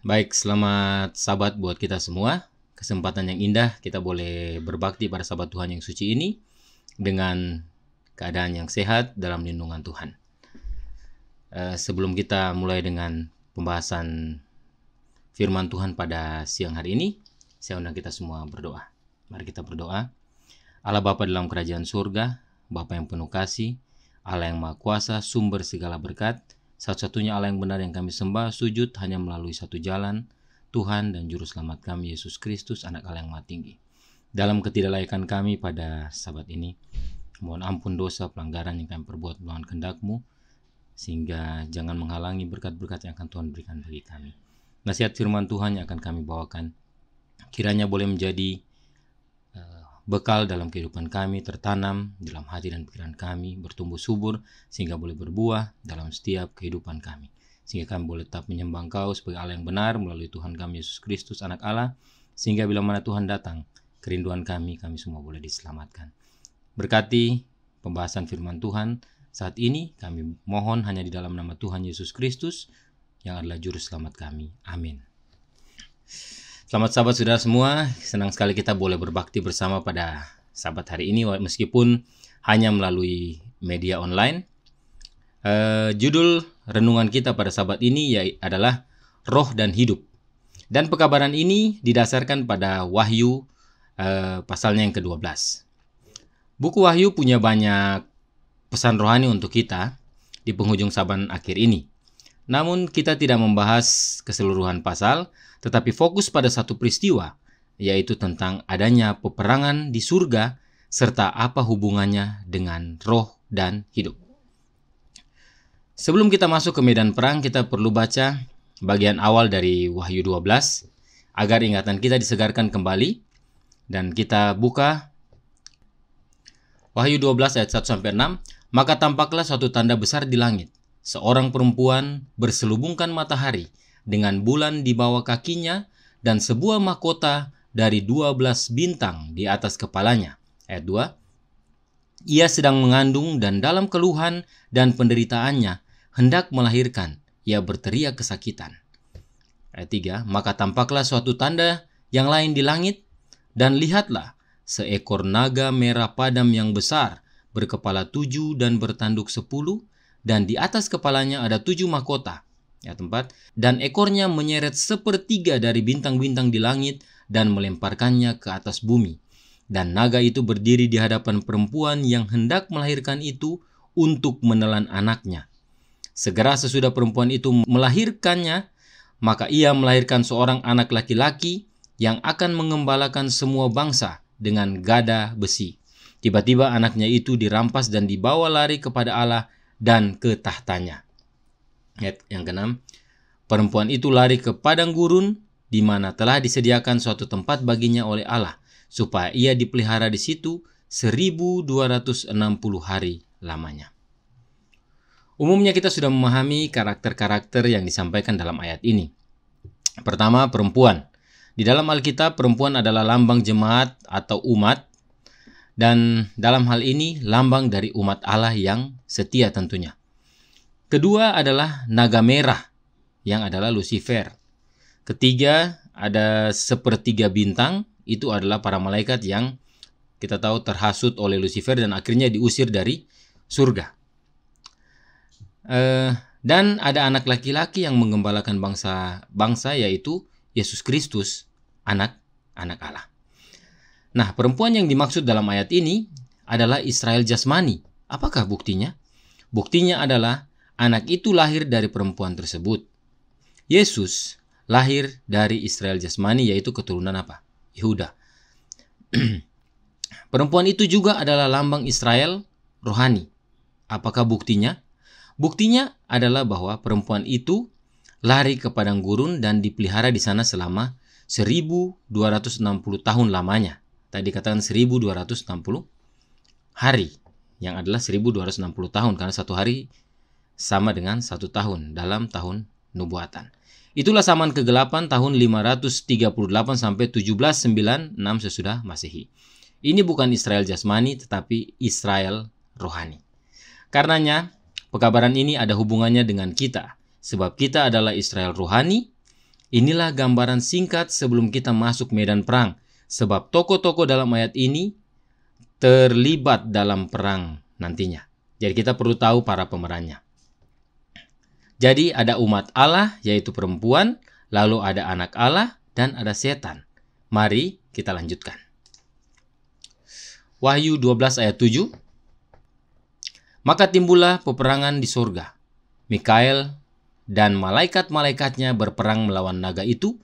Baik, selamat Sabat buat kita semua. Kesempatan yang indah kita boleh berbakti pada Sabat Tuhan yang suci ini dengan keadaan yang sehat dalam lindungan Tuhan. Sebelum kita mulai dengan pembahasan firman Tuhan pada siang hari ini, saya undang kita semua berdoa. Mari kita berdoa. Allah Bapa dalam kerajaan surga, Bapa yang penuh kasih, Allah yang maha kuasa, sumber segala berkat, satu-satunya Allah yang benar yang kami sembah, sujud hanya melalui satu jalan, Tuhan dan Juru Selamat kami, Yesus Kristus, Anak Allah yang maha tinggi. Dalam ketidaklaikan kami pada Sabat ini, mohon ampun dosa pelanggaran yang kami perbuat melawan kehendak-Mu, sehingga jangan menghalangi berkat-berkat yang akan Tuhan berikan bagi kami. Nasihat firman Tuhan yang akan kami bawakan, kiranya boleh menjadi bekal dalam kehidupan kami, tertanam dalam hati dan pikiran kami, bertumbuh subur sehingga boleh berbuah dalam setiap kehidupan kami, sehingga kami boleh tetap menyembah Engkau sebagai Allah yang benar melalui Tuhan kami Yesus Kristus, Anak Allah, sehingga bila mana Tuhan datang, kerinduan kami semua boleh diselamatkan. Berkati pembahasan firman Tuhan saat ini, kami mohon hanya di dalam nama Tuhan Yesus Kristus yang adalah Juru Selamat kami. Amin. Selamat Sabat saudara semua, senang sekali kita boleh berbakti bersama pada Sabat hari ini meskipun hanya melalui media online. Judul renungan kita pada Sabat ini adalah Roh dan Hidup. Dan pekabaran ini didasarkan pada Wahyu pasalnya yang ke-12. Buku Wahyu punya banyak pesan rohani untuk kita di penghujung saban akhir ini. Namun kita tidak membahas keseluruhan pasal, tetapi fokus pada satu peristiwa, yaitu tentang adanya peperangan di surga serta apa hubungannya dengan roh dan hidup. Sebelum kita masuk ke medan perang, kita perlu baca bagian awal dari Wahyu 12 agar ingatan kita disegarkan kembali, dan kita buka Wahyu 12 ayat 1-6. Maka tampaklah suatu tanda besar di langit, seorang perempuan berselubungkan matahari dengan bulan di bawah kakinya dan sebuah mahkota dari 12 bintang di atas kepalanya. Ayat 2. Ia sedang mengandung dan dalam keluhan dan penderitaannya hendak melahirkan. Ia berteriak kesakitan. Ayat 3. Maka tampaklah suatu tanda yang lain di langit, dan lihatlah seekor naga merah padam yang besar, berkepala 7 dan bertanduk 10, dan di atas kepalanya ada 7 mahkota. Ayat 4. Dan ekornya menyeret 1/3 dari bintang-bintang di langit dan melemparkannya ke atas bumi. Dan naga itu berdiri di hadapan perempuan yang hendak melahirkan itu untuk menelan anaknya. Segera sesudah perempuan itu melahirkannya, maka ia melahirkan seorang anak laki-laki yang akan mengembalakan semua bangsa dengan gada besi. Tiba-tiba anaknya itu dirampas dan dibawa lari kepada Allah dan ke tahtanya. Ayat yang ke-6. Perempuan itu lari ke padang gurun di mana telah disediakan suatu tempat baginya oleh Allah, supaya ia dipelihara di situ 1260 hari lamanya. Umumnya kita sudah memahami karakter-karakter yang disampaikan dalam ayat ini. Pertama, perempuan. Di dalam Alkitab, perempuan adalah lambang jemaat atau umat, dan dalam hal ini lambang dari umat Allah yang setia tentunya. Kedua adalah naga merah, yang adalah Lucifer. Ketiga, ada 1/3 bintang, itu adalah para malaikat yang kita tahu terhasut oleh Lucifer dan akhirnya diusir dari surga. Dan ada anak laki-laki yang menggembalakan bangsa, yaitu Yesus Kristus, anak Allah. Nah, perempuan yang dimaksud dalam ayat ini adalah Israel jasmani. Apakah buktinya? Buktinya adalah anak itu lahir dari perempuan tersebut. Yesus lahir dari Israel jasmani, yaitu keturunan apa? Yehuda. Perempuan itu juga adalah lambang Israel rohani. Apakah buktinya? Buktinya adalah bahwa perempuan itu lari ke padang gurun dan dipelihara di sana selama 1260 tahun lamanya. Tadi katakan 1260 hari, yang adalah 1260 tahun, karena satu hari sama dengan 1 tahun dalam tahun nubuatan. Itulah zaman kegelapan tahun 538 sampai 1796 sesudah Masehi. Ini bukan Israel jasmani, tetapi Israel rohani. Karenanya, pekabaran ini ada hubungannya dengan kita, sebab kita adalah Israel rohani Inilah gambaran singkat sebelum kita masuk medan perang, sebab tokoh-tokoh dalam ayat ini terlibat dalam perang nantinya. Jadi kita perlu tahu para pemerannya. Jadi ada umat Allah, yaitu perempuan, lalu ada anak Allah, dan ada setan. Mari kita lanjutkan. Wahyu 12 ayat 7. Maka timbullah peperangan di surga. Mikael dan malaikat-malaikatnya berperang melawan naga itu,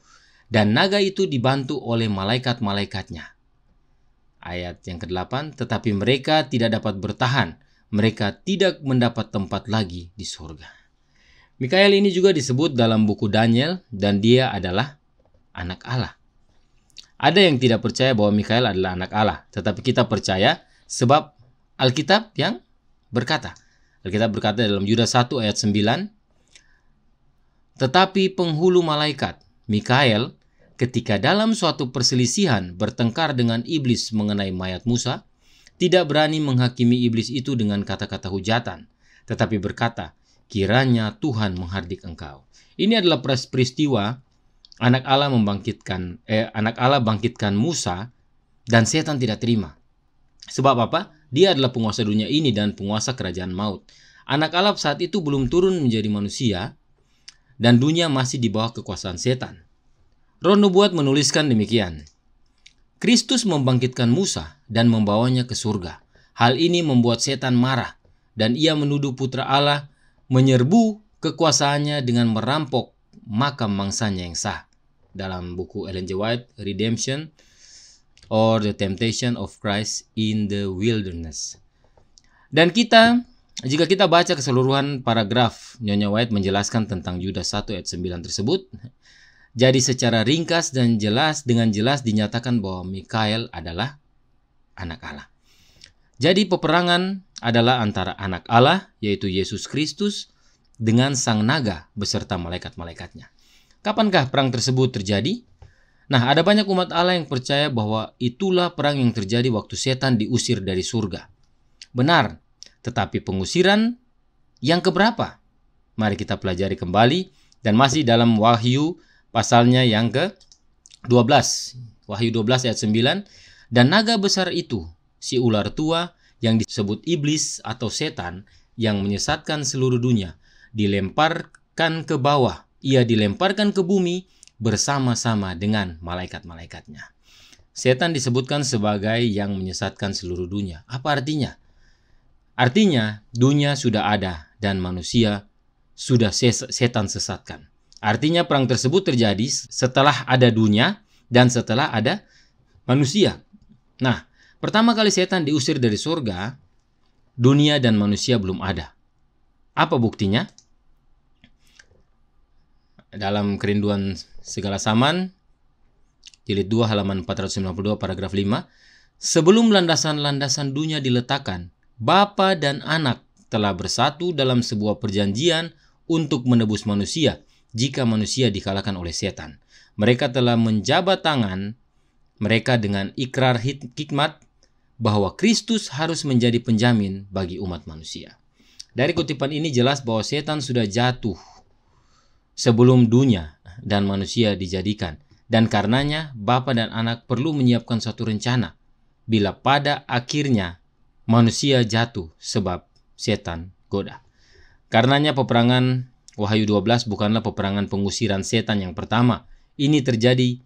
dan naga itu dibantu oleh malaikat-malaikatnya. Ayat yang ke-8, tetapi mereka tidak dapat bertahan, mereka tidak mendapat tempat lagi di surga. Mikael ini juga disebut dalam buku Daniel, dan dia adalah anak Allah. Ada yang tidak percaya bahwa Mikael adalah anak Allah, tetapi kita percaya sebab Alkitab yang berkata. Alkitab berkata dalam Yudas 1 ayat 9, tetapi penghulu malaikat, Mikael, ketika dalam suatu perselisihan bertengkar dengan iblis mengenai mayat Musa, tidak berani menghakimi iblis itu dengan kata-kata hujatan, tetapi berkata, kiranya Tuhan menghardik engkau. Ini adalah peristiwa anak Allah bangkitkan Musa, dan setan tidak terima. Sebab apa? Dia adalah penguasa dunia ini dan penguasa kerajaan maut. Anak Allah saat itu belum turun menjadi manusia, dan dunia masih di bawah kekuasaan setan. Roh Nubuat menuliskan demikian. Kristus membangkitkan Musa dan membawanya ke surga. Hal ini membuat setan marah, dan ia menuduh putra Allah menyerbu kekuasaannya dengan merampok makam mangsanya yang sah. Dalam buku Ellen G. White, Redemption or the Temptation of Christ in the Wilderness. Dan jika kita baca keseluruhan paragraf, Nyonya White menjelaskan tentang Yudas 1 ayat 9 tersebut. Jadi secara ringkas dan dengan jelas dinyatakan bahwa Mikael adalah anak Allah. Jadi peperangan adalah antara anak Allah, yaitu Yesus Kristus, dengan sang naga beserta malaikat-malaikatnya. Kapankah perang tersebut terjadi? Nah, ada banyak umat Allah yang percaya bahwa itulah perang yang terjadi waktu setan diusir dari surga. Benar, tetapi pengusiran yang keberapa? Mari kita pelajari kembali, dan masih dalam Wahyu pasalnya yang ke-12. Wahyu 12 ayat 9. Dan naga besar itu, si ular tua yang disebut iblis atau setan yang menyesatkan seluruh dunia, dilemparkan ke bawah. Ia dilemparkan ke bumi bersama-sama dengan malaikat-malaikatnya. Setan disebutkan sebagai yang menyesatkan seluruh dunia. Apa artinya? Artinya dunia sudah ada dan manusia sudah setan sesatkan. Artinya perang tersebut terjadi setelah ada dunia dan setelah ada manusia. Nah, pertama kali setan diusir dari surga, dunia dan manusia belum ada. Apa buktinya? Dalam Kerinduan Segala Zaman, jilid 2 halaman 492 paragraf 5, sebelum landasan-landasan dunia diletakkan, Bapa dan Anak telah bersatu dalam sebuah perjanjian untuk menebus manusia jika manusia dikalahkan oleh setan. Mereka telah menjabat tangan mereka dengan ikrar hikmat bahwa Kristus harus menjadi penjamin bagi umat manusia. Dari kutipan ini jelas bahwa setan sudah jatuh sebelum dunia dan manusia dijadikan. Dan karenanya Bapa dan Anak perlu menyiapkan suatu rencana bila pada akhirnya manusia jatuh sebab setan goda. Karenanya peperangan Wahyu 12 bukanlah peperangan pengusiran setan yang pertama. Ini terjadi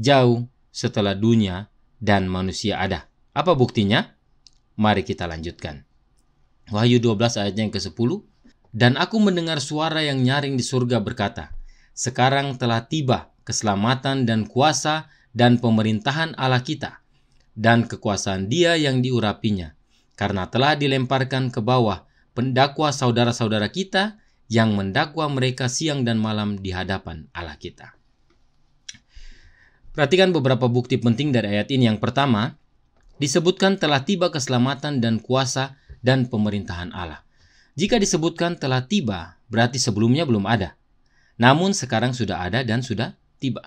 jauh setelah dunia dan manusia ada. Apa buktinya? Mari kita lanjutkan. Wahyu 12 ayatnya yang ke-10. Dan aku mendengar suara yang nyaring di surga berkata, sekarang telah tiba keselamatan dan kuasa dan pemerintahan Allah kita, dan kekuasaan Dia yang diurapinya, karena telah dilemparkan ke bawah pendakwa saudara-saudara kita yang mendakwa mereka siang dan malam di hadapan Allah kita. Perhatikan beberapa bukti penting dari ayat ini. Yang pertama, disebutkan telah tiba keselamatan dan kuasa dan pemerintahan Allah. Jika disebutkan telah tiba, berarti sebelumnya belum ada. Namun sekarang sudah ada dan sudah tiba.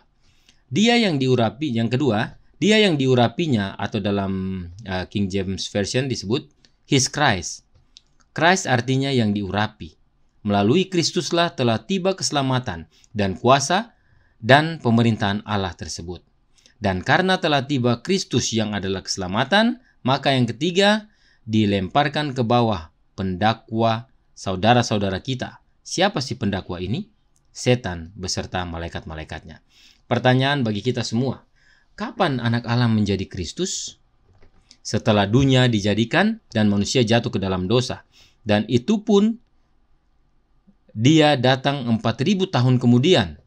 Dia yang diurapi, yang kedua, dia yang diurapinya, atau dalam King James Version disebut His Christ. Christ artinya yang diurapi. Melalui Kristuslah telah tiba keselamatan dan kuasa dan pemerintahan Allah tersebut. Dan karena telah tiba Kristus yang adalah keselamatan, maka yang ketiga dilemparkan ke bawah pendakwa saudara-saudara kita. Siapa si pendakwa ini? Setan beserta malaikat-malaikatnya. Pertanyaan bagi kita semua, kapan anak Allah menjadi Kristus? Setelah dunia dijadikan dan manusia jatuh ke dalam dosa. Dan itu pun dia datang 4000 tahun kemudian.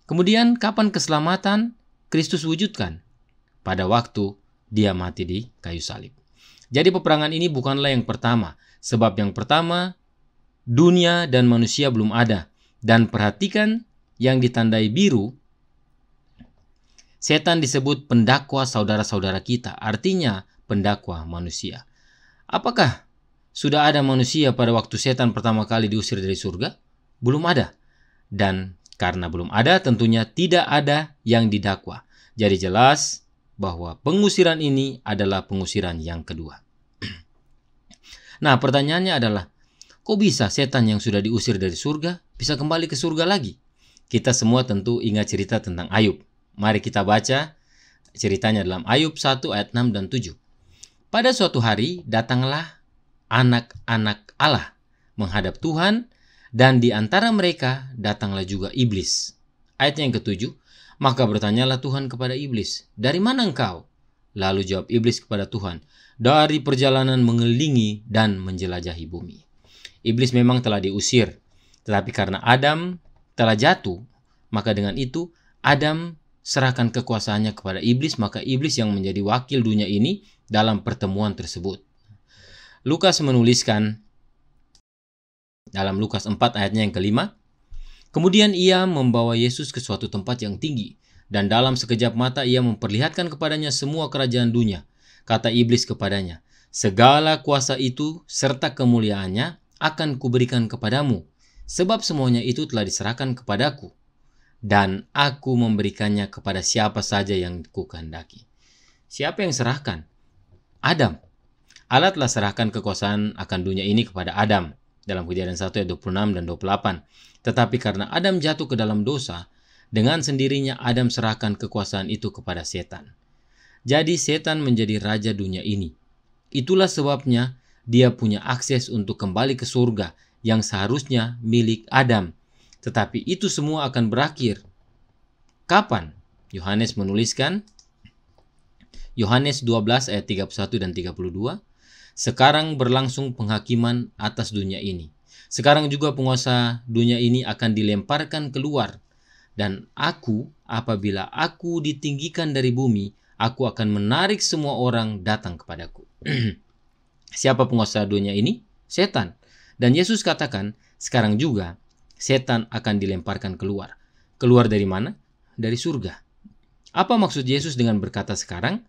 Kemudian kapan keselamatan Kristus wujudkan? Pada waktu dia mati di kayu salib. Jadi peperangan ini bukanlah yang pertama. Sebab yang pertama, dunia dan manusia belum ada. Dan perhatikan yang ditandai biru, setan disebut pendakwa saudara-saudara kita, artinya pendakwa manusia. Apakah sudah ada manusia pada waktu setan pertama kali diusir dari surga? Belum ada. Dan karena belum ada, tentunya tidak ada yang didakwa. Jadi jelas bahwa pengusiran ini adalah pengusiran yang kedua. Nah, pertanyaannya adalah, kok bisa setan yang sudah diusir dari surga bisa kembali ke surga lagi? Kita semua tentu ingat cerita tentang Ayub. Mari kita baca ceritanya dalam Ayub 1 ayat 6 dan 7. Pada suatu hari datanglah anak-anak Allah menghadap Tuhan, dan di antara mereka datanglah juga iblis. Ayat yang ketujuh, maka bertanyalah Tuhan kepada iblis, dari mana engkau? Lalu jawab iblis kepada Tuhan, dari perjalanan mengelilingi dan menjelajahi bumi. Iblis memang telah diusir, tetapi karena Adam telah jatuh, maka dengan itu Adam serahkan kekuasaannya kepada iblis, maka iblis yang menjadi wakil dunia ini dalam pertemuan tersebut. Lukas menuliskan dalam Lukas 4 ayatnya yang kelima, kemudian ia membawa Yesus ke suatu tempat yang tinggi, dan dalam sekejap mata ia memperlihatkan kepadanya semua kerajaan dunia. Kata iblis kepadanya, segala kuasa itu serta kemuliaannya akan kuberikan kepadamu, sebab semuanya itu telah diserahkan kepadaku, dan aku memberikannya kepada siapa saja yang kukehendaki. Siapa yang serahkan? Adam. Allah telah serahkan kekuasaan akan dunia ini kepada Adam dalam Kejadian 1 ayat 26 dan 28. Tetapi karena Adam jatuh ke dalam dosa, dengan sendirinya Adam serahkan kekuasaan itu kepada setan. Jadi setan menjadi raja dunia ini. Itulah sebabnya dia punya akses untuk kembali ke surga yang seharusnya milik Adam. Tetapi itu semua akan berakhir. Kapan? Yohanes menuliskan, Yohanes 12 ayat 31 dan 32, sekarang berlangsung penghakiman atas dunia ini. Sekarang juga penguasa dunia ini akan dilemparkan keluar. Dan apabila aku ditinggikan dari bumi, aku akan menarik semua orang datang kepadaku. Siapa penguasa dunia ini? Setan. Dan Yesus katakan, sekarang juga setan akan dilemparkan keluar. Keluar dari mana? Dari surga. Apa maksud Yesus dengan berkata sekarang?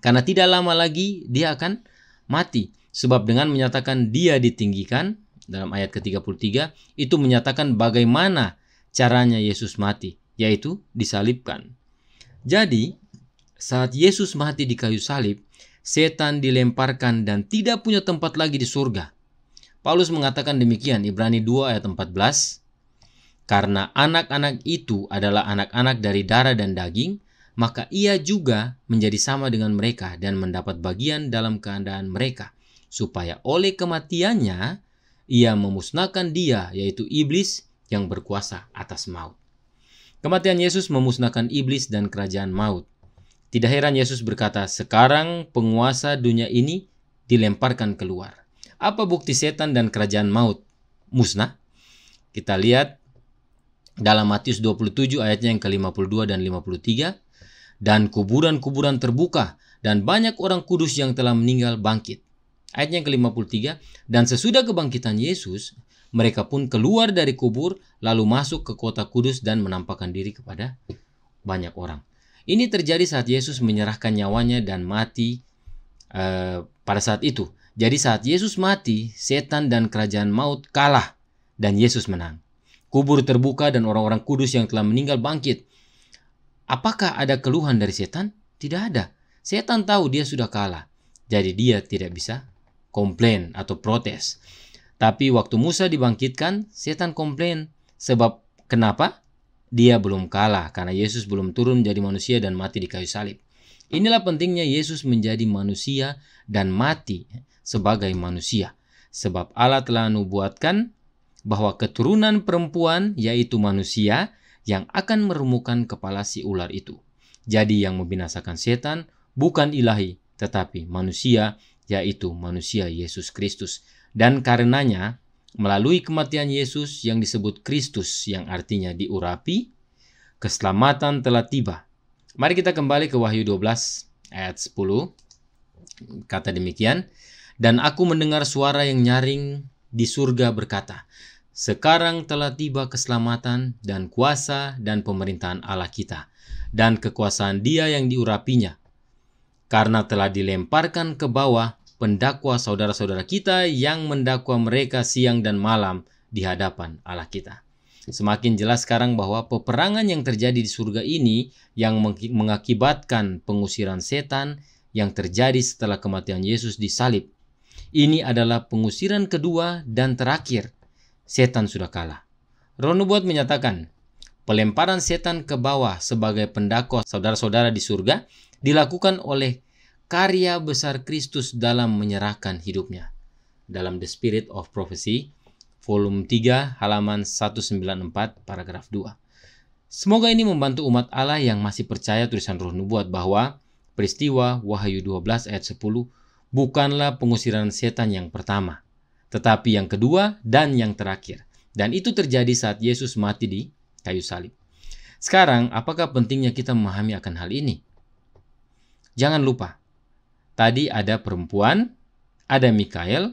Karena tidak lama lagi dia akan mati. Sebab dengan menyatakan dia ditinggikan, dalam ayat ke-33, itu menyatakan bagaimana caranya Yesus mati, yaitu disalibkan. Jadi, saat Yesus mati di kayu salib, setan dilemparkan dan tidak punya tempat lagi di surga. Paulus mengatakan demikian, Ibrani 2 ayat 14, karena anak-anak itu adalah anak-anak dari darah dan daging, maka ia juga menjadi sama dengan mereka dan mendapat bagian dalam keadaan mereka, supaya oleh kematiannya ia memusnahkan dia, yaitu iblis yang berkuasa atas maut. Kematian Yesus memusnahkan iblis dan kerajaan maut. Tidak heran Yesus berkata, sekarang penguasa dunia ini dilemparkan keluar. Apa bukti setan dan kerajaan maut musnah? Kita lihat dalam Matius 27 ayatnya yang ke-52 dan 53. Dan kuburan-kuburan terbuka dan banyak orang kudus yang telah meninggal bangkit. Ayatnya yang ke-53. Dan sesudah kebangkitan Yesus, mereka pun keluar dari kubur lalu masuk ke kota kudus dan menampakkan diri kepada banyak orang. Ini terjadi saat Yesus menyerahkan nyawanya dan mati pada saat itu. Jadi saat Yesus mati, setan dan kerajaan maut kalah dan Yesus menang. Kubur terbuka dan orang-orang kudus yang telah meninggal bangkit. Apakah ada keluhan dari setan? Tidak ada. Setan tahu dia sudah kalah. Jadi dia tidak bisa komplain atau protes. Tapi waktu Musa dibangkitkan, setan komplain. Sebab kenapa? dia belum kalah karena Yesus belum turun menjadi manusia dan mati di kayu salib. Inilah pentingnya Yesus menjadi manusia dan mati sebagai manusia. Sebab Allah telah nubuatkan bahwa keturunan perempuan, yaitu manusia, yang akan meremukkan kepala si ular itu. Jadi yang membinasakan setan bukan ilahi, tetapi manusia, yaitu manusia Yesus Kristus. Dan karenanya, melalui kematian Yesus yang disebut Kristus, yang artinya diurapi, keselamatan telah tiba. Mari kita kembali ke Wahyu 12 ayat 10. Kata demikian, dan aku mendengar suara yang nyaring di surga berkata, sekarang telah tiba keselamatan dan kuasa dan pemerintahan Allah kita, dan kekuasaan Dia yang diurapinya. Karena telah dilemparkan ke bawah pendakwa saudara-saudara kita yang mendakwa mereka siang dan malam di hadapan Allah kita. Semakin jelas sekarang bahwa peperangan yang terjadi di surga ini yang mengakibatkan pengusiran setan yang terjadi setelah kematian Yesus di salib. Ini adalah pengusiran kedua dan terakhir. Setan sudah kalah. Roh Nubuat menyatakan, pelemparan setan ke bawah sebagai pendakwa saudara-saudara di surga dilakukan oleh karya besar Kristus dalam menyerahkan hidupnya. Dalam The Spirit of Prophecy, volume 3, halaman 194, paragraf 2. Semoga ini membantu umat Allah yang masih percaya tulisan Roh Nubuat bahwa peristiwa Wahyu 12 ayat 10 bukanlah pengusiran setan yang pertama, tetapi yang kedua dan yang terakhir. Dan itu terjadi saat Yesus mati di kayu salib. Sekarang, apakah pentingnya kita memahami akan hal ini? Jangan lupa, tadi ada perempuan, ada Mikael,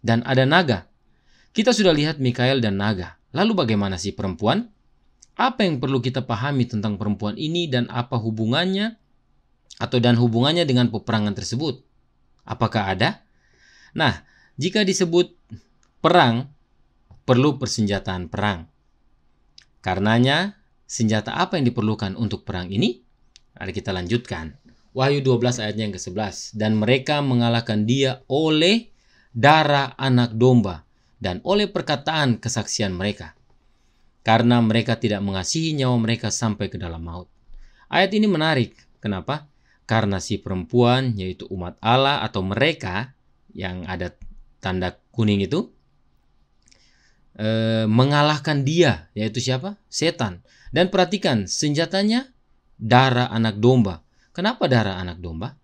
dan ada naga. Kita sudah lihat Mikael dan naga. Lalu bagaimana sih perempuan? Apa yang perlu kita pahami tentang perempuan ini dan apa hubungannya hubungannya dengan peperangan tersebut? Apakah ada? Nah, jika disebut perang, perlu persenjataan perang. Karenanya, senjata apa yang diperlukan untuk perang ini? Mari kita lanjutkan. Wahyu 12 ayatnya yang ke-11. Dan mereka mengalahkan dia oleh darah anak domba dan oleh perkataan kesaksian mereka. Karena mereka tidak mengasihi nyawa mereka sampai ke dalam maut. Ayat ini menarik. Kenapa? Karena si perempuan, yaitu umat Allah atau mereka yang ada tanda kuning itu, mengalahkan dia, yaitu siapa? Setan. Dan perhatikan, senjatanya darah anak domba. Kenapa darah anak domba?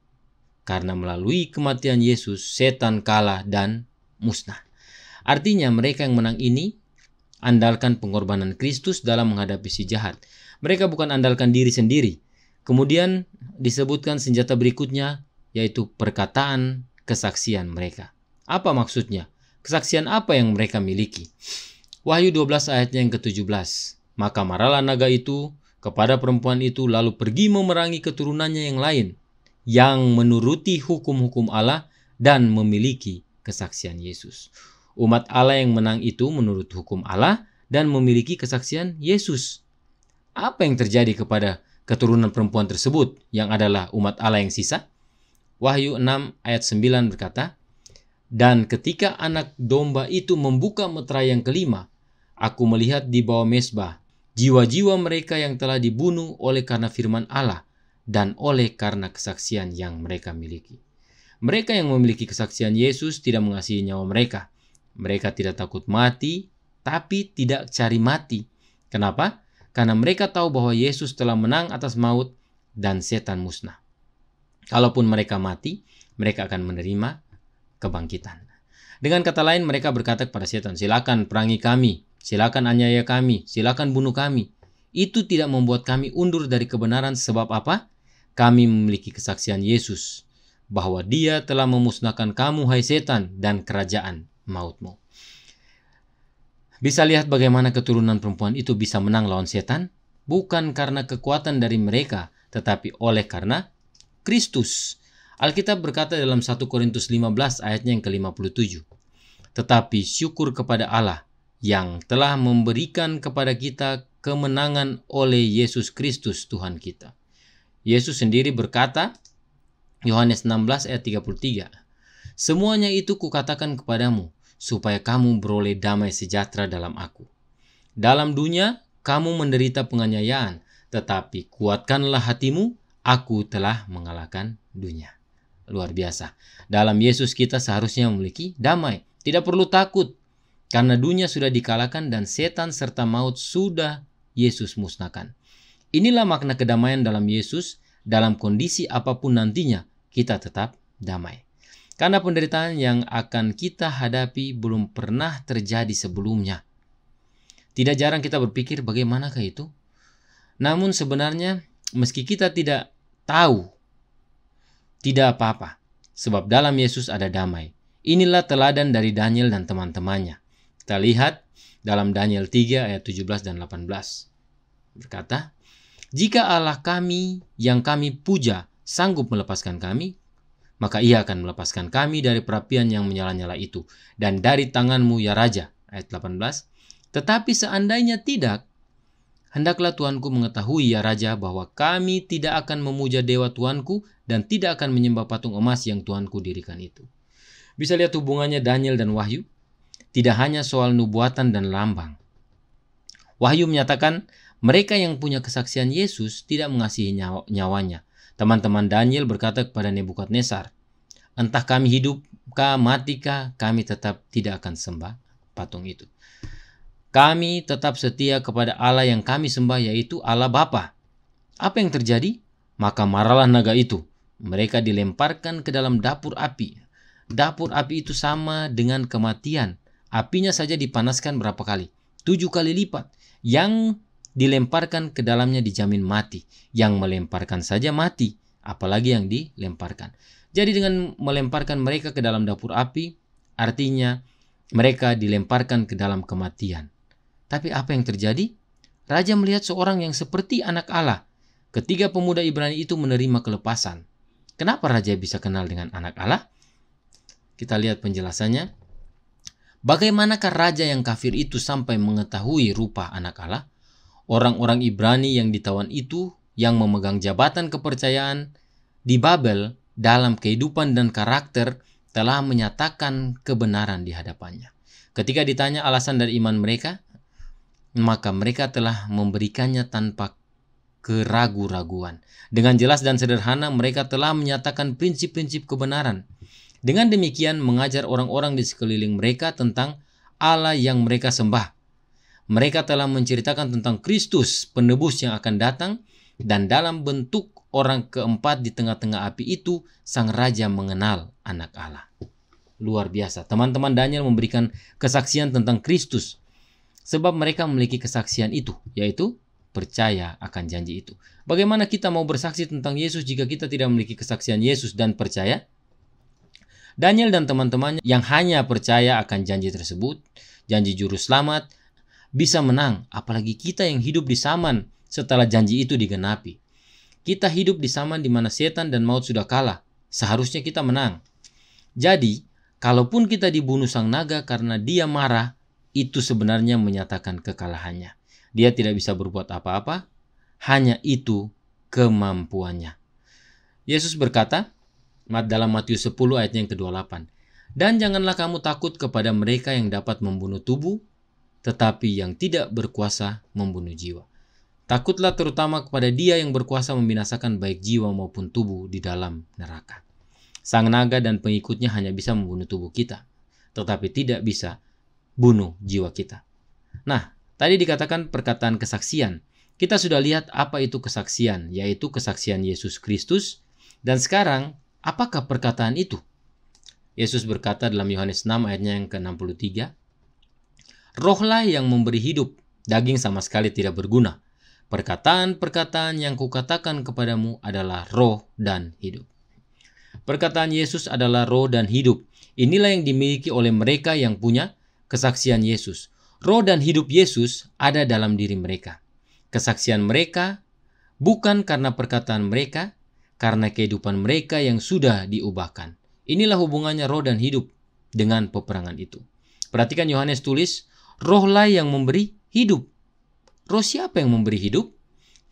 Karena melalui kematian Yesus, setan kalah dan musnah. Artinya mereka yang menang ini andalkan pengorbanan Kristus dalam menghadapi si jahat. Mereka bukan andalkan diri sendiri. Kemudian disebutkan senjata berikutnya, yaitu perkataan kesaksian mereka. Apa maksudnya? Kesaksian apa yang mereka miliki? Wahyu 12 ayatnya yang ke-17. Maka marahlah naga itu kepada perempuan itu, lalu pergi memerangi keturunannya yang lain, yang menuruti hukum-hukum Allah dan memiliki kesaksian Yesus. Umat Allah yang menang itu menurut hukum Allah dan memiliki kesaksian Yesus. Apa yang terjadi kepada keturunan perempuan tersebut yang adalah umat Allah yang sisa? Wahyu 6 ayat 9 berkata, dan ketika anak domba itu membuka meterai yang kelima, aku melihat di bawah mezbah jiwa-jiwa mereka yang telah dibunuh oleh karena firman Allah dan oleh karena kesaksian yang mereka miliki. Mereka yang memiliki kesaksian Yesus tidak mengasihi nyawa mereka. Mereka tidak takut mati, tapi tidak cari mati. Kenapa? Karena mereka tahu bahwa Yesus telah menang atas maut dan setan musnah. Kalaupun mereka mati, mereka akan menerima kebangkitan. Dengan kata lain, mereka berkata kepada setan, silakan perangi kami, silakan aniaya kami, silakan bunuh kami. Itu tidak membuat kami undur dari kebenaran. Sebab apa? Kami memiliki kesaksian Yesus, bahwa dia telah memusnahkan kamu, hai setan, dan kerajaan mautmu. Bisa lihat bagaimana keturunan perempuan itu bisa menang lawan setan? Bukan karena kekuatan dari mereka, tetapi oleh karena Kristus. Alkitab berkata dalam 1 Korintus 15 ayatnya yang ke-57. Tetapi syukur kepada Allah yang telah memberikan kepada kita kemenangan oleh Yesus Kristus Tuhan kita. Yesus sendiri berkata, Yohanes 16 ayat 33. Semuanya itu kukatakan kepadamu, supaya kamu beroleh damai sejahtera dalam aku. Dalam dunia, kamu menderita penganiayaan, tetapi kuatkanlah hatimu, aku telah mengalahkan dunia. Luar biasa. Dalam Yesus kita seharusnya memiliki damai. Tidak perlu takut, karena dunia sudah dikalahkan dan setan serta maut sudah Yesus musnahkan. Inilah makna kedamaian dalam Yesus. Dalam kondisi apapun nantinya, kita tetap damai. Karena penderitaan yang akan kita hadapi belum pernah terjadi sebelumnya. Tidak jarang kita berpikir bagaimanakah itu? Namun sebenarnya meski kita tidak tahu, tidak apa-apa. Sebab dalam Yesus ada damai. Inilah teladan dari Daniel dan teman-temannya. Kita lihat dalam Daniel 3 ayat 17 dan 18. Berkata, jika Allah kami yang kami puja sanggup melepaskan kami, maka ia akan melepaskan kami dari perapian yang menyala-nyala itu dan dari tanganmu ya Raja. Ayat 18. Tetapi seandainya tidak, hendaklah Tuanku mengetahui ya Raja bahwa kami tidak akan memuja dewa Tuanku dan tidak akan menyembah patung emas yang Tuanku dirikan itu. Bisa lihat hubungannya Daniel dan Wahyu? Tidak hanya soal nubuatan dan lambang. Wahyu menyatakan mereka yang punya kesaksian Yesus tidak mengasihi nyawanya. Teman-teman Daniel berkata kepada Nebukadnezar, entah kami hidupkah, matikah, kami tetap tidak akan sembah patung itu. Kami tetap setia kepada Allah yang kami sembah, yaitu Allah Bapa. Apa yang terjadi? Maka marahlah naga itu. Mereka dilemparkan ke dalam dapur api. Dapur api itu sama dengan kematian. Apinya saja dipanaskan berapa kali? 7 kali lipat. Yang dilemparkan ke dalamnya dijamin mati. Yang melemparkan saja mati, apalagi yang dilemparkan. Jadi dengan melemparkan mereka ke dalam dapur api, artinya mereka dilemparkan ke dalam kematian. Tapi apa yang terjadi? Raja melihat seorang yang seperti anak Allah. Ketiga pemuda Ibrani itu menerima kelepasan. Kenapa raja bisa kenal dengan anak Allah? Kita lihat penjelasannya. Bagaimanakah raja yang kafir itu sampai mengetahui rupa anak Allah? Orang-orang Ibrani yang ditawan itu, yang memegang jabatan kepercayaan di Babel dalam kehidupan dan karakter, telah menyatakan kebenaran di hadapannya. Ketika ditanya alasan dari iman mereka, maka mereka telah memberikannya tanpa keraguan-raguan. Dengan jelas dan sederhana mereka telah menyatakan prinsip-prinsip kebenaran. Dengan demikian mengajar orang-orang di sekeliling mereka tentang Allah yang mereka sembah. Mereka telah menceritakan tentang Kristus, penebus yang akan datang, dan dalam bentuk orang keempat di tengah-tengah api itu, sang raja mengenal anak Allah. Luar biasa. Teman-teman Daniel memberikan kesaksian tentang Kristus. Sebab mereka memiliki kesaksian itu, yaitu percaya akan janji itu. Bagaimana kita mau bersaksi tentang Yesus jika kita tidak memiliki kesaksian Yesus dan percaya? Daniel dan teman-temannya yang hanya percaya akan janji tersebut, janji juru selamat, bisa menang. Apalagi kita yang hidup di zaman setelah janji itu digenapi. Kita hidup di zaman di mana setan dan maut sudah kalah. Seharusnya kita menang. Jadi, kalaupun kita dibunuh sang naga karena dia marah, itu sebenarnya menyatakan kekalahannya. Dia tidak bisa berbuat apa-apa, hanya itu kemampuannya. Yesus berkata dalam Matius 10 ayat yang ke-28, dan janganlah kamu takut kepada mereka yang dapat membunuh tubuh, tetapi yang tidak berkuasa membunuh jiwa. Takutlah terutama kepada dia yang berkuasa membinasakan baik jiwa maupun tubuh di dalam neraka. Sang naga dan pengikutnya hanya bisa membunuh tubuh kita, tetapi tidak bisa bunuh jiwa kita. Nah, tadi dikatakan perkataan kesaksian. Kita sudah lihat apa itu kesaksian, yaitu kesaksian Yesus Kristus. Dan sekarang, apakah perkataan itu? Yesus berkata dalam Yohanes 6 ayatnya yang ke-63, Rohlah yang memberi hidup, daging sama sekali tidak berguna. Perkataan-perkataan yang kukatakan kepadamu adalah roh dan hidup. Perkataan Yesus adalah roh dan hidup. Inilah yang dimiliki oleh mereka yang punya kesaksian Yesus. Roh dan hidup Yesus ada dalam diri mereka. Kesaksian mereka bukan karena perkataan mereka, karena kehidupan mereka yang sudah diubahkan. Inilah hubungannya roh dan hidup dengan peperangan itu. Perhatikan Yohanes tulis, rohlah yang memberi hidup. Roh siapa yang memberi hidup?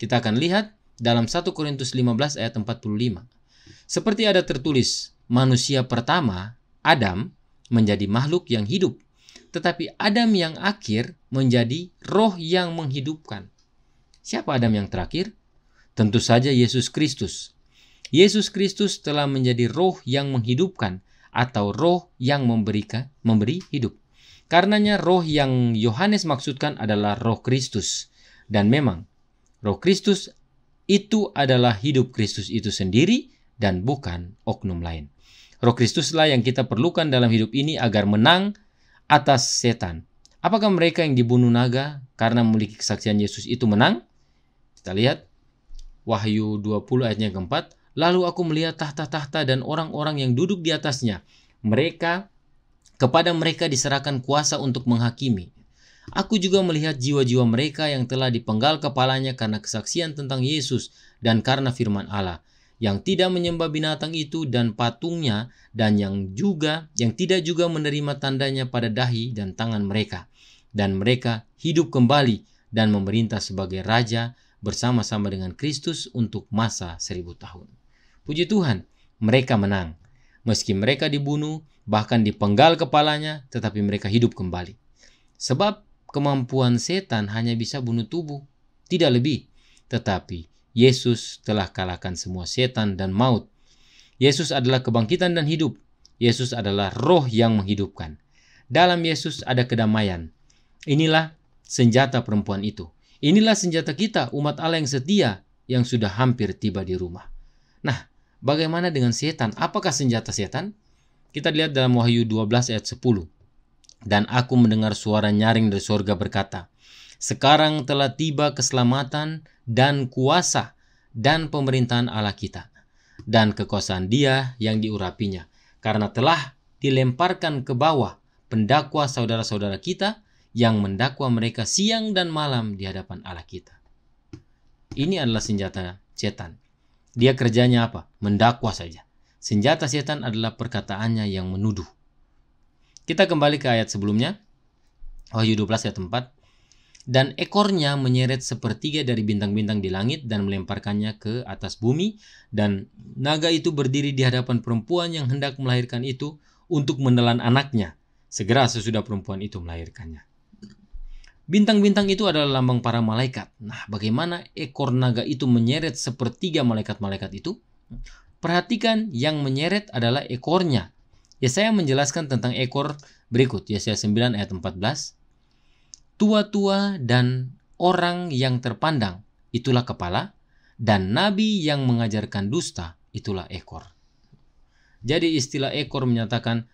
Kita akan lihat dalam 1 Korintus 15 ayat 45. Seperti ada tertulis, manusia pertama, Adam, menjadi makhluk yang hidup. Tetapi Adam yang akhir menjadi roh yang menghidupkan. Siapa Adam yang terakhir? Tentu saja Yesus Kristus. Yesus Kristus telah menjadi roh yang menghidupkan atau roh yang memberi hidup. Karenanya roh yang Yohanes maksudkan adalah roh Kristus. Dan memang roh Kristus itu adalah hidup Kristus itu sendiri dan bukan oknum lain. Roh Kristuslah yang kita perlukan dalam hidup ini agar menang atas setan. Apakah mereka yang dibunuh naga karena memiliki kesaksian Yesus itu menang? Kita lihat Wahyu 20 ayatnya keempat. Lalu aku melihat tahta-tahta dan orang-orang yang duduk di atasnya. Kepada mereka diserahkan kuasa untuk menghakimi. Aku juga melihat jiwa-jiwa mereka yang telah dipenggal kepalanya karena kesaksian tentang Yesus dan karena firman Allah, yang tidak menyembah binatang itu dan patungnya, dan yang tidak juga menerima tandanya pada dahi dan tangan mereka. Dan mereka hidup kembali dan memerintah sebagai raja bersama-sama dengan Kristus untuk masa 1000 tahun. Puji Tuhan, mereka menang. Meski mereka dibunuh, bahkan dipenggal kepalanya, tetapi mereka hidup kembali. Sebab kemampuan setan hanya bisa bunuh tubuh, tidak lebih. Tetapi Yesus telah kalahkan semua setan dan maut. Yesus adalah kebangkitan dan hidup. Yesus adalah roh yang menghidupkan. Dalam Yesus ada kedamaian. Inilah senjata perempuan itu. Inilah senjata kita, umat Allah yang setia, yang sudah hampir tiba di rumah. Nah, bagaimana dengan setan? Apakah senjata setan? Kita lihat dalam Wahyu 12 ayat 10. Dan aku mendengar suara nyaring dari sorga berkata, sekarang telah tiba keselamatan dan kuasa dan pemerintahan Allah kita, dan kekuasaan Dia yang diurapinya, karena telah dilemparkan ke bawah pendakwa saudara-saudara kita yang mendakwa mereka siang dan malam di hadapan Allah kita. Ini adalah senjata setan. Dia kerjanya apa? Mendakwa saja. Senjata setan adalah perkataannya yang menuduh. Kita kembali ke ayat sebelumnya. Wahyu 12 ayat 4. Dan ekornya menyeret sepertiga dari bintang-bintang di langit dan melemparkannya ke atas bumi. Dan naga itu berdiri di hadapan perempuan yang hendak melahirkan itu untuk menelan anaknya, segera sesudah perempuan itu melahirkannya. Bintang-bintang itu adalah lambang para malaikat. Nah, bagaimana ekor naga itu menyeret sepertiga malaikat-malaikat itu? Perhatikan, yang menyeret adalah ekornya. Yesaya menjelaskan tentang ekor berikut. Yesaya 9 ayat 14. Tua-tua dan orang yang terpandang, itulah kepala, dan nabi yang mengajarkan dusta, itulah ekor. Jadi istilah ekor menyatakan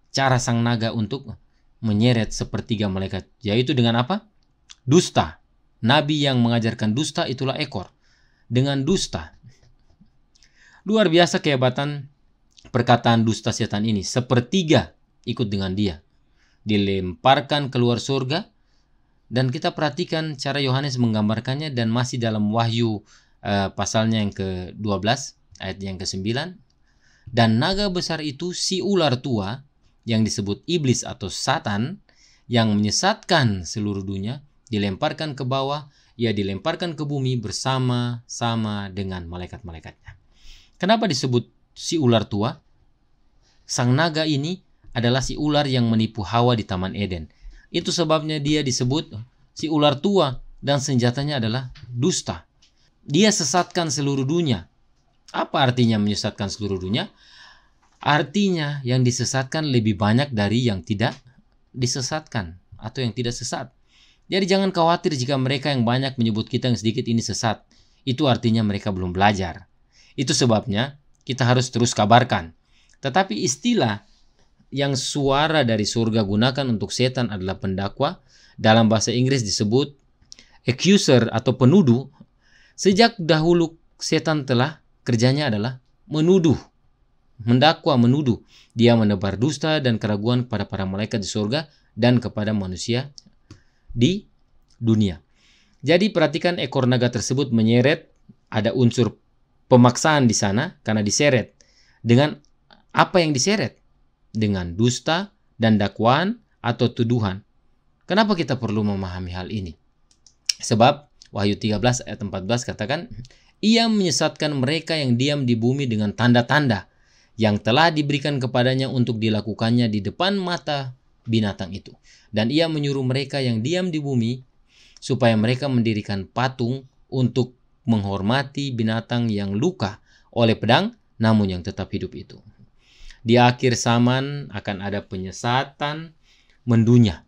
cara sang naga untuk menyeret sepertiga malaikat, yaitu dengan apa? Dusta. Nabi yang mengajarkan dusta, itulah ekor. Dengan dusta. Luar biasa kehebatan perkataan dusta setan ini. Sepertiga ikut dengan dia. Dilemparkan keluar surga. Dan kita perhatikan cara Yohanes menggambarkannya, dan masih dalam Wahyu pasalnya yang ke-12 ayat yang ke-9. Dan naga besar itu si ular tua yang disebut iblis atau Satan, yang menyesatkan seluruh dunia, dilemparkan ke bawah, ia dilemparkan ke bumi bersama-sama dengan malaikat-malaikatnya. Kenapa disebut si ular tua? Sang naga ini adalah si ular yang menipu Hawa di Taman Eden. Itu sebabnya dia disebut si ular tua, dan senjatanya adalah dusta. Dia sesatkan seluruh dunia. Apa artinya menyesatkan seluruh dunia? Artinya yang disesatkan lebih banyak dari yang tidak disesatkan atau yang tidak sesat. Jadi jangan khawatir jika mereka yang banyak menyebut kita yang sedikit ini sesat. Itu artinya mereka belum belajar. Itu sebabnya kita harus terus kabarkan. Tetapi istilah yang suara dari surga gunakan untuk setan adalah pendakwa. Dalam bahasa Inggris disebut accuser atau penuduh. Sejak dahulu setan telah kerjanya adalah menuduh. Mendakwa, menuduh. Dia menebar dusta dan keraguan kepada para malaikat di surga dan kepada manusia di dunia. Jadi perhatikan, ekor naga tersebut menyeret, ada unsur pemaksaan di sana karena diseret. Dengan apa yang diseret? Dengan dusta dan dakwaan atau tuduhan. Kenapa kita perlu memahami hal ini? Sebab Wahyu 13 ayat 14 katakan, ia menyesatkan mereka yang diam di bumi dengan tanda-tanda yang telah diberikan kepadanya untuk dilakukannya di depan mata binatang itu. Dan ia menyuruh mereka yang diam di bumi supaya mereka mendirikan patung untuk menghormati binatang yang luka oleh pedang namun yang tetap hidup itu. Di akhir zaman akan ada penyesatan mendunia.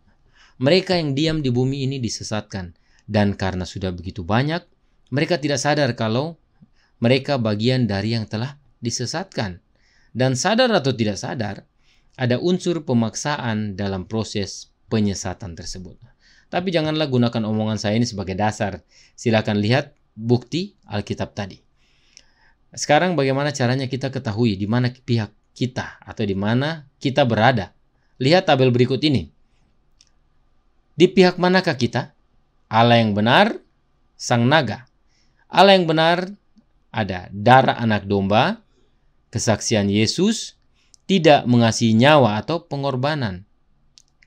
Mereka yang diam di bumi ini disesatkan. Dan karena sudah begitu banyak, mereka tidak sadar kalau mereka bagian dari yang telah disesatkan. Dan sadar atau tidak sadar, ada unsur pemaksaan dalam proses penyesatan tersebut. Tapi janganlah gunakan omongan saya ini sebagai dasar. Silakan lihat bukti Alkitab tadi. Sekarang bagaimana caranya kita ketahui di mana pihak kita atau di mana kita berada? Lihat tabel berikut ini. Di pihak manakah kita? Allah yang benar, sang naga. Allah yang benar ada darah anak domba, kesaksian Yesus, tidak mengasihi nyawa atau pengorbanan.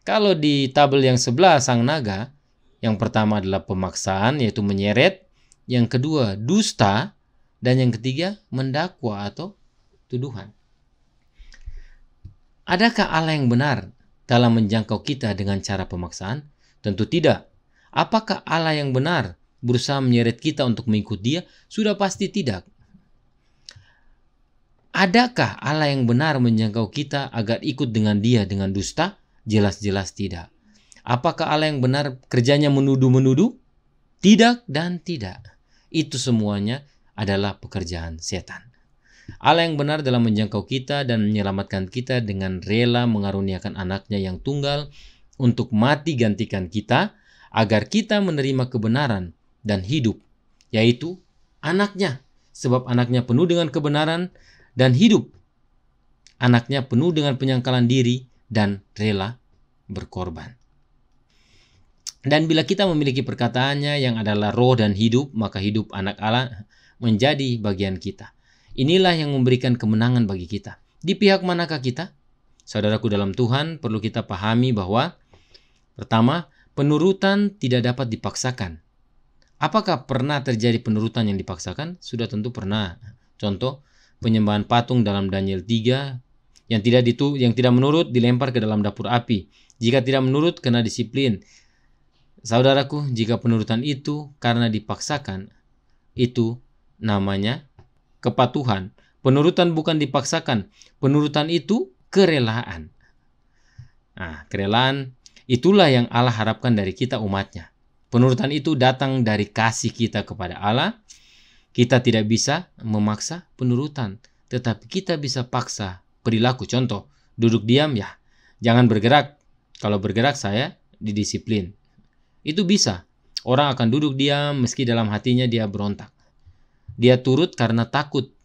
Kalau di tabel yang sebelah sang naga, yang pertama adalah pemaksaan yaitu menyeret, yang kedua dusta, dan yang ketiga mendakwa atau tuduhan. Adakah Allah yang benar dalam menjangkau kita dengan cara pemaksaan? Tentu tidak. Apakah Allah yang benar berusaha menyeret kita untuk mengikut Dia? Sudah pasti tidak. Adakah Allah yang benar menjangkau kita agar ikut dengan Dia dengan dusta? Jelas-jelas tidak. Apakah Allah yang benar kerjanya menuduh-menuduh? Tidak dan tidak. Itu semuanya adalah pekerjaan setan. Allah yang benar dalam menjangkau kita dan menyelamatkan kita dengan rela mengaruniakan anaknya yang tunggal untuk mati gantikan kita, agar kita menerima kebenaran dan hidup, yaitu anaknya. Sebab anaknya penuh dengan kebenaran dan hidup. Anaknya penuh dengan penyangkalan diri dan rela berkorban. Dan bila kita memiliki perkataannya yang adalah roh dan hidup, maka hidup anak Allah menjadi bagian kita. Inilah yang memberikan kemenangan bagi kita. Di pihak manakah kita? Saudaraku dalam Tuhan, perlu kita pahami bahwa pertama, penurutan tidak dapat dipaksakan. Apakah pernah terjadi penurutan yang dipaksakan? Sudah tentu pernah. Contoh, penyembahan patung dalam Daniel 3, yang tidak menurut dilempar ke dalam dapur api. Jika tidak menurut, kena disiplin. Saudaraku, jika penurutan itu karena dipaksakan, itu namanya kepatuhan. Penurutan bukan dipaksakan. Penurutan itu kerelaan. Nah, kerelaan itulah yang Allah harapkan dari kita umatnya. Penurutan itu datang dari kasih kita kepada Allah. Kita tidak bisa memaksa penurutan, tetapi kita bisa paksa perilaku. Contoh, duduk diam ya, jangan bergerak. Kalau bergerak saya didisiplin. Itu bisa. Orang akan duduk diam meski dalam hatinya dia berontak. Dia turut karena takut.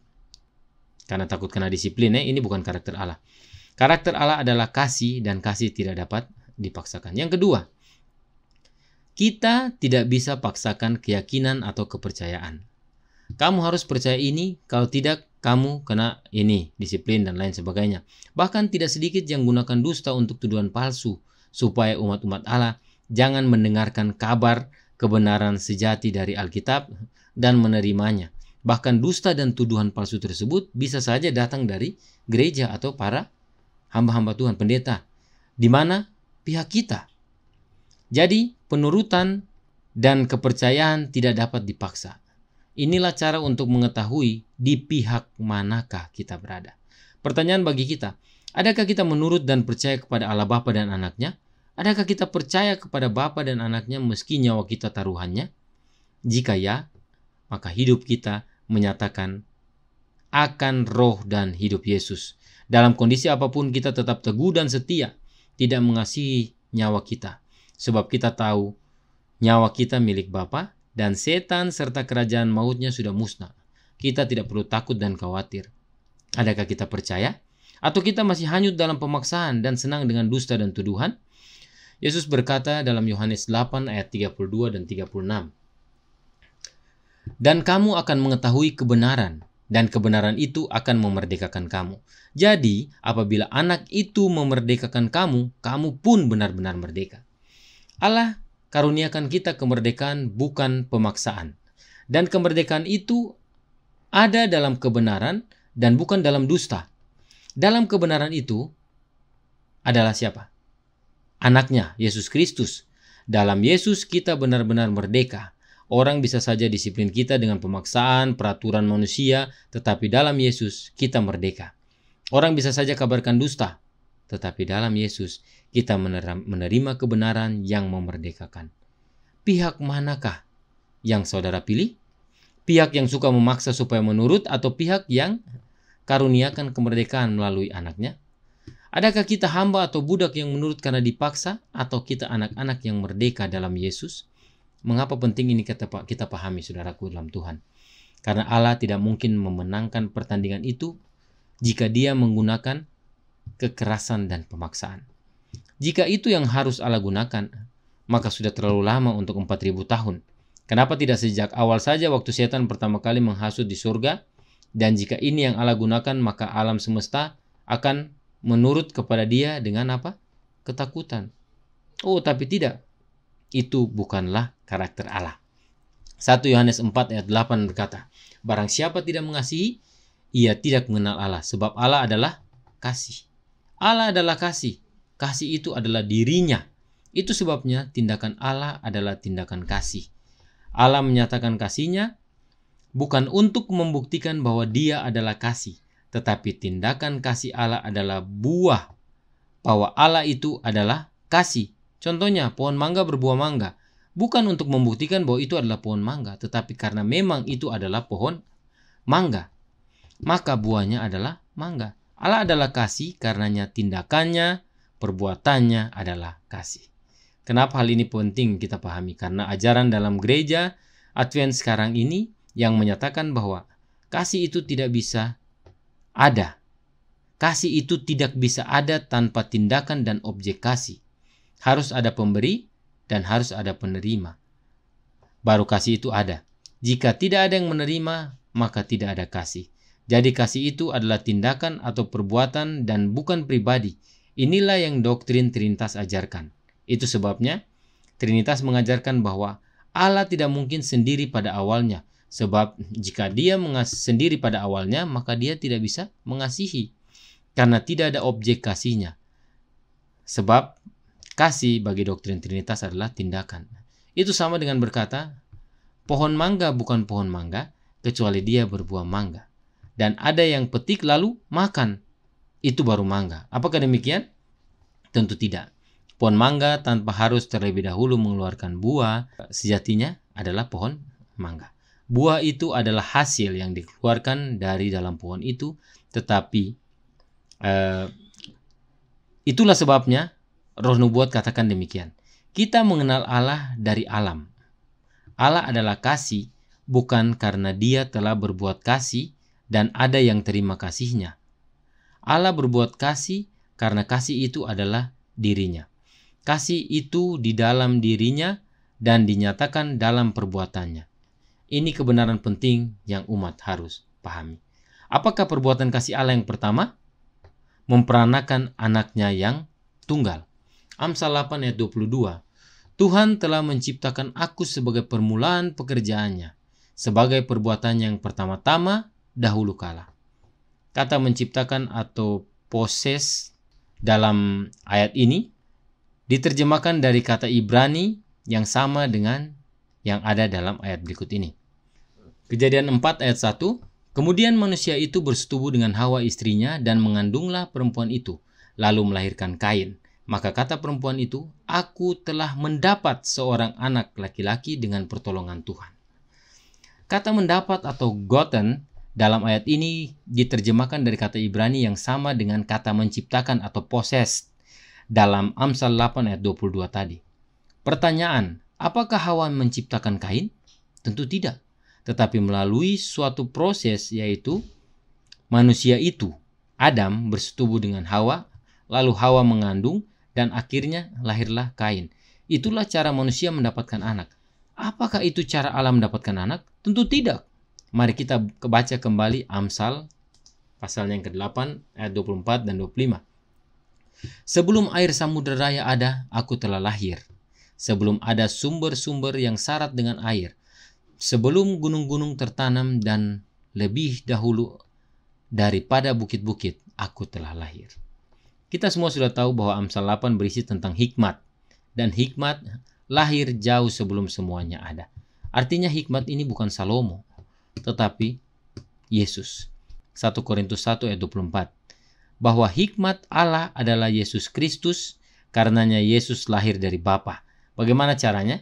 Karena takut kena disiplin. Ini bukan karakter Allah. Karakter Allah adalah kasih, dan kasih tidak dapat dipaksakan. Yang kedua, kita tidak bisa paksakan keyakinan atau kepercayaan. Kamu harus percaya ini, kalau tidak kamu kena ini, disiplin dan lain sebagainya. Bahkan tidak sedikit yang gunakan dusta untuk tuduhan palsu, supaya umat-umat Allah jangan mendengarkan kabar kebenaran sejati dari Alkitab dan menerimanya. Bahkan dusta dan tuduhan palsu tersebut bisa saja datang dari gereja atau para hamba-hamba Tuhan, pendeta, di mana pihak kita. Jadi penurutan dan kepercayaan tidak dapat dipaksa. Inilah cara untuk mengetahui di pihak manakah kita berada. Pertanyaan bagi kita, adakah kita menurut dan percaya kepada Allah Bapa dan Anaknya? Adakah kita percaya kepada Bapa dan Anaknya meski nyawa kita taruhannya? Jika ya, maka hidup kita menyatakan akan roh dan hidup Yesus. Dalam kondisi apapun kita tetap teguh dan setia, tidak mengasihi nyawa kita. Sebab kita tahu nyawa kita milik Bapa dan setan serta kerajaan mautnya sudah musnah. Kita tidak perlu takut dan khawatir. Adakah kita percaya? Atau kita masih hanyut dalam pemaksaan dan senang dengan dusta dan tuduhan? Yesus berkata dalam Yohanes 8 ayat 32 dan 36. Dan kamu akan mengetahui kebenaran, dan kebenaran itu akan memerdekakan kamu. Jadi, apabila anak itu memerdekakan kamu, kamu pun benar-benar merdeka. Allah karuniakan kita kemerdekaan bukan pemaksaan. Dan kemerdekaan itu ada dalam kebenaran dan bukan dalam dusta. Dalam kebenaran itu adalah siapa? anaknya, Yesus Kristus. Dalam Yesus kita benar-benar merdeka. Orang bisa saja disiplin kita dengan pemaksaan, peraturan manusia, tetapi dalam Yesus kita merdeka. Orang bisa saja kabarkan dusta, tetapi dalam Yesus kita menerima kebenaran yang memerdekakan. Pihak manakah yang saudara pilih? Pihak yang suka memaksa supaya menurut atau pihak yang karuniakan kemerdekaan melalui anaknya? Adakah kita hamba atau budak yang menurut karena dipaksa atau kita anak-anak yang merdeka dalam Yesus? Mengapa penting ini kita pahami, saudaraku dalam Tuhan? Karena Allah tidak mungkin memenangkan pertandingan itu jika Dia menggunakan kekerasan dan pemaksaan. Jika itu yang harus Allah gunakan, maka sudah terlalu lama untuk 4000 tahun. Kenapa tidak sejak awal saja waktu setan pertama kali menghasut di surga? Dan jika ini yang Allah gunakan, maka alam semesta akan menurut kepada Dia dengan apa? Ketakutan. Oh, tapi tidak. Itu bukanlah karakter Allah. 1 Yohanes 4 ayat 8 berkata, barang siapa tidak mengasihi, ia tidak mengenal Allah, sebab Allah adalah kasih. Allah adalah kasih. Kasih itu adalah dirinya. Itu sebabnya tindakan Allah adalah tindakan kasih. Allah menyatakan kasih-Nya bukan untuk membuktikan bahwa Dia adalah kasih, tetapi tindakan kasih Allah adalah buah bahwa Allah itu adalah kasih. Contohnya, pohon mangga berbuah mangga. Bukan untuk membuktikan bahwa itu adalah pohon mangga, tetapi karena memang itu adalah pohon mangga, maka buahnya adalah mangga. Allah adalah kasih, karenanya tindakannya, perbuatannya adalah kasih. Kenapa hal ini penting kita pahami? Karena ajaran dalam gereja Advent sekarang ini yang menyatakan bahwa kasih itu tidak bisa ada. Kasih itu tidak bisa ada tanpa tindakan dan objek kasih. Harus ada pemberi dan harus ada penerima. Baru kasih itu ada. Jika tidak ada yang menerima, maka tidak ada kasih. Jadi kasih itu adalah tindakan atau perbuatan dan bukan pribadi. Inilah yang doktrin Trinitas ajarkan. Itu sebabnya Trinitas mengajarkan bahwa Allah tidak mungkin sendiri pada awalnya. Sebab jika Dia sendiri pada awalnya, maka Dia tidak bisa mengasihi. Karena tidak ada objek kasih-Nya. Sebab kasih bagi doktrin Trinitas adalah tindakan. Itu sama dengan berkata, pohon mangga bukan pohon mangga, kecuali dia berbuah mangga. Dan ada yang petik lalu makan. Itu baru mangga. Apakah demikian? Tentu tidak. Pohon mangga tanpa harus terlebih dahulu mengeluarkan buah, sejatinya adalah pohon mangga. Buah itu adalah hasil yang dikeluarkan dari dalam pohon itu, tetapi itulah sebabnya Roh Nubuat katakan demikian. Kita mengenal Allah dari alam. Allah adalah kasih, bukan karena Dia telah berbuat kasih dan ada yang terima kasih-Nya. Allah berbuat kasih karena kasih itu adalah dirinya. Kasih itu di dalam dirinya dan dinyatakan dalam perbuatannya. Ini kebenaran penting yang umat harus pahami. Apakah perbuatan kasih Allah yang pertama? Memperanakan anaknya yang tunggal. Amsal 8 ayat 22. Tuhan telah menciptakan aku sebagai permulaan pekerjaannya, sebagai perbuatannya yang pertama-tama dahulu kala. Kata menciptakan atau poses dalam ayat ini diterjemahkan dari kata Ibrani yang sama dengan yang ada dalam ayat berikut ini. Kejadian 4 ayat 1. Kemudian manusia itu bersetubuh dengan Hawa istrinya dan mengandunglah perempuan itu, lalu melahirkan Kain. Maka kata perempuan itu, aku telah mendapat seorang anak laki-laki dengan pertolongan Tuhan. Kata mendapat atau gotten dalam ayat ini diterjemahkan dari kata Ibrani yang sama dengan kata menciptakan atau possessed dalam Amsal 8 ayat 22 tadi. Pertanyaan, apakah Hawa menciptakan Kain? Tentu tidak. Tetapi melalui suatu proses, yaitu manusia itu, Adam, bersetubuh dengan Hawa, lalu Hawa mengandung, dan akhirnya lahirlah Kain. Itulah cara manusia mendapatkan anak. Apakah itu cara Allah mendapatkan anak? Tentu tidak. Mari kita baca kembali Amsal pasal yang ke-8 ayat 24 dan 25. Sebelum air samudera raya ada, aku telah lahir. Sebelum ada sumber-sumber yang syarat dengan air. Sebelum gunung-gunung tertanam dan lebih dahulu daripada bukit-bukit, aku telah lahir. Kita semua sudah tahu bahwa Amsal 8 berisi tentang hikmat. Dan hikmat lahir jauh sebelum semuanya ada. Artinya hikmat ini bukan Salomo, tetapi Yesus. 1 Korintus 1 ayat 24. Bahwa hikmat Allah adalah Yesus Kristus, karenanya Yesus lahir dari Bapa. Bagaimana caranya?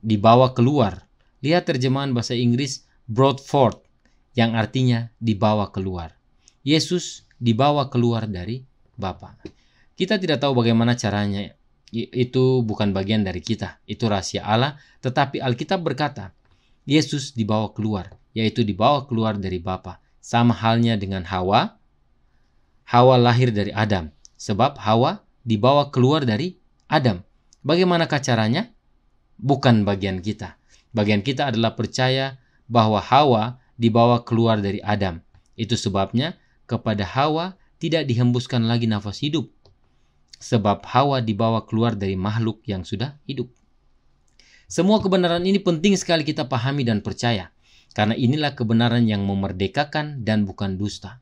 Dibawa keluar. Lihat terjemahan bahasa Inggris brought forth, yang artinya dibawa keluar. Yesus dibawa keluar dari Bapa. Kita tidak tahu bagaimana caranya. Itu bukan bagian dari kita. Itu rahasia Allah. Tetapi Alkitab berkata, Yesus dibawa keluar, yaitu dibawa keluar dari Bapa. Sama halnya dengan Hawa. Hawa lahir dari Adam, sebab Hawa dibawa keluar dari Adam. Bagaimanakah caranya? Bukan bagian kita. Bagian kita adalah percaya bahwa Hawa dibawa keluar dari Adam. Itu sebabnya kepada Hawa tidak dihembuskan lagi nafas hidup. Sebab Hawa dibawa keluar dari makhluk yang sudah hidup. Semua kebenaran ini penting sekali kita pahami dan percaya. Karena inilah kebenaran yang memerdekakan dan bukan dusta.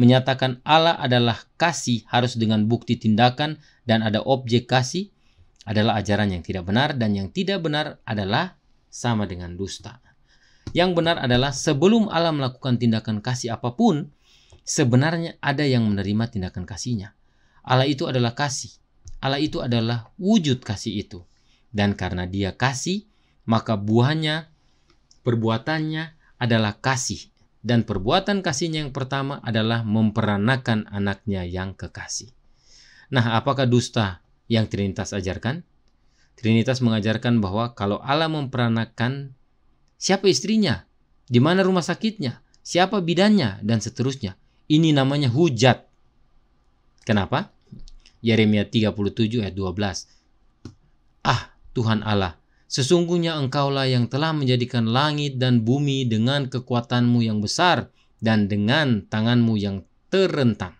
Menyatakan Allah adalah kasih harus dengan bukti tindakan dan ada objek kasih adalah ajaran yang tidak benar, dan yang tidak benar adalah sama dengan dusta. Yang benar adalah sebelum Allah melakukan tindakan kasih apapun, sebenarnya ada yang menerima tindakan kasihnya. Allah itu adalah kasih. Allah itu adalah wujud kasih itu. Dan karena dia kasih, maka buahnya, perbuatannya adalah kasih. Dan perbuatan kasihnya yang pertama adalah memperanakan anaknya yang kekasih. Nah, apakah dusta yang Trinitas ajarkan? Trinitas mengajarkan bahwa kalau Allah memperanakan, siapa istrinya? Di mana rumah sakitnya? Siapa bidannya? Dan seterusnya. Ini namanya hujat. Kenapa? Yeremia 37 ayat 12. Ah, Tuhan Allah, sesungguhnya Engkaulah yang telah menjadikan langit dan bumi dengan kekuatanmu yang besar dan dengan tanganmu yang terentang.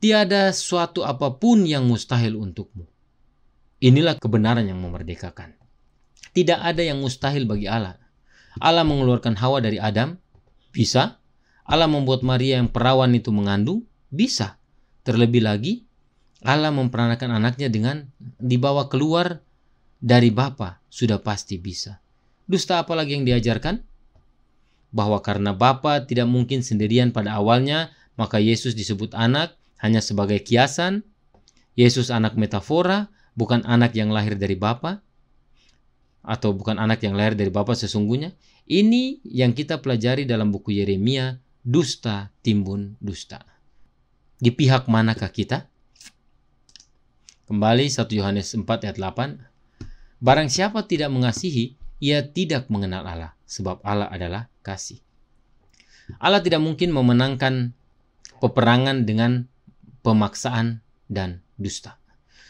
Tiada suatu apapun yang mustahil untukmu. Inilah kebenaran yang memerdekakan. Tidak ada yang mustahil bagi Allah. Allah mengeluarkan Hawa dari Adam? Bisa. Allah membuat Maria yang perawan itu mengandung? Bisa. Terlebih lagi, Allah memperanakan anaknya dengan dibawa keluar dari Bapa, sudah pasti bisa. Dusta apa lagi yang diajarkan? Bahwa karena Bapa tidak mungkin sendirian pada awalnya, maka Yesus disebut anak hanya sebagai kiasan. Yesus anak metafora, bukan anak yang lahir dari Bapa, atau bukan anak yang lahir dari Bapa sesungguhnya. Ini yang kita pelajari dalam buku Yeremia, dusta timbun dusta. Di pihak manakah kita? Kembali 1 Yohanes 4 ayat 8. Barang siapa tidak mengasihi, ia tidak mengenal Allah, sebab Allah adalah kasih. Allah tidak mungkin memenangkan peperangan dengan pemaksaan dan dusta.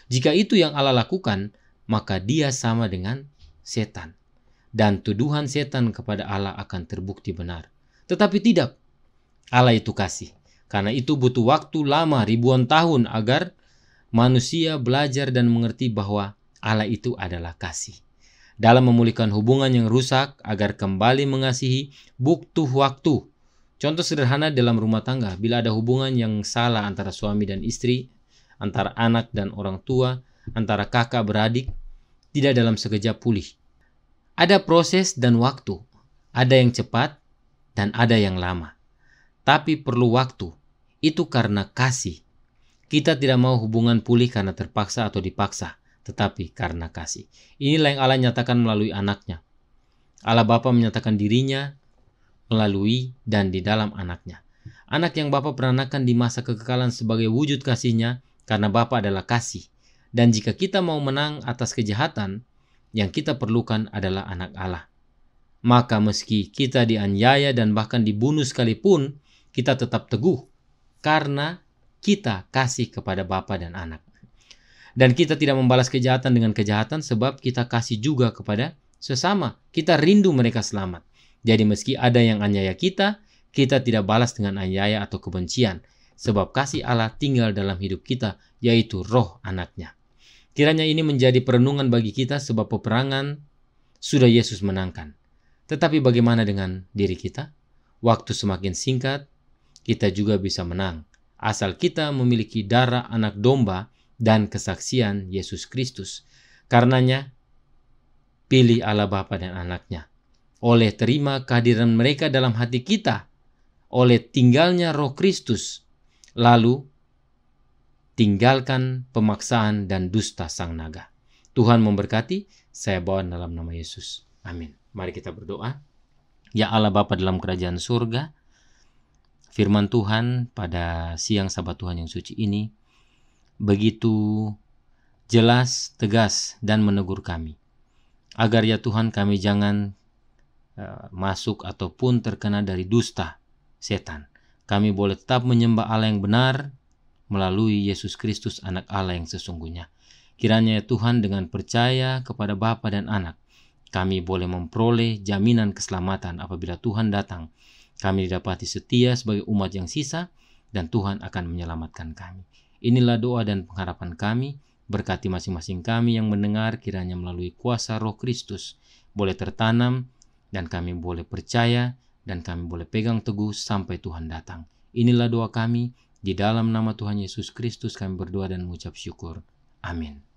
Jika itu yang Allah lakukan, maka dia sama dengan setan. Dan tuduhan setan kepada Allah akan terbukti benar. Tetapi tidak. Allah itu kasih. Karena itu butuh waktu lama, ribuan tahun agar manusia belajar dan mengerti bahwa Allah itu adalah kasih. Dalam memulihkan hubungan yang rusak agar kembali mengasihi, butuh waktu. Contoh sederhana dalam rumah tangga, bila ada hubungan yang salah antara suami dan istri, antara anak dan orang tua, antara kakak beradik, tidak dalam sekejap pulih. Ada proses dan waktu. Ada yang cepat dan ada yang lama. Tapi perlu waktu. Itu karena kasih. Kita tidak mau hubungan pulih karena terpaksa atau dipaksa, tetapi karena kasih. Inilah yang Allah nyatakan melalui anaknya. Allah Bapa menyatakan dirinya melalui dan di dalam anaknya. Anak yang Bapa peranakan di masa kekekalan sebagai wujud kasihnya, karena Bapa adalah kasih. Dan jika kita mau menang atas kejahatan, yang kita perlukan adalah anak Allah. Maka meski kita dianiaya dan bahkan dibunuh sekalipun, kita tetap teguh. Karena kita kasih kepada Bapa dan anak. Dan kita tidak membalas kejahatan dengan kejahatan sebab kita kasih juga kepada sesama. Kita rindu mereka selamat. Jadi meski ada yang aniaya kita tidak balas dengan aniaya atau kebencian. Sebab kasih Allah tinggal dalam hidup kita, yaitu roh anaknya. Kiranya ini menjadi perenungan bagi kita sebab peperangan sudah Yesus menangkan. Tetapi bagaimana dengan diri kita? Waktu semakin singkat, kita juga bisa menang. asal kita memiliki darah anak domba dan kesaksian Yesus Kristus. Karenanya, pilih Allah Bapa dan Anaknya. Oleh terima kehadiran mereka dalam hati kita, oleh tinggalnya Roh Kristus, lalu tinggalkan pemaksaan dan dusta sang naga. Tuhan memberkati, saya bawa dalam nama Yesus. Amin. Mari kita berdoa. Ya Allah Bapa dalam kerajaan surga, firman Tuhan pada siang Sabat Tuhan yang suci ini begitu jelas, tegas, dan menegur kami. Agar ya Tuhan kami jangan masuk ataupun terkena dari dusta setan. Kami boleh tetap menyembah Allah yang benar melalui Yesus Kristus anak Allah yang sesungguhnya. Kiranya ya Tuhan dengan percaya kepada Bapa dan Anak, kami boleh memperoleh jaminan keselamatan apabila Tuhan datang. Kami didapati setia sebagai umat yang sisa dan Tuhan akan menyelamatkan kami. Inilah doa dan pengharapan kami. Berkati masing-masing kami yang mendengar, kiranya melalui kuasa Roh Kristus boleh tertanam dan kami boleh percaya dan kami boleh pegang teguh sampai Tuhan datang. Inilah doa kami. Di dalam nama Tuhan Yesus Kristus kami berdoa dan mengucap syukur. Amin.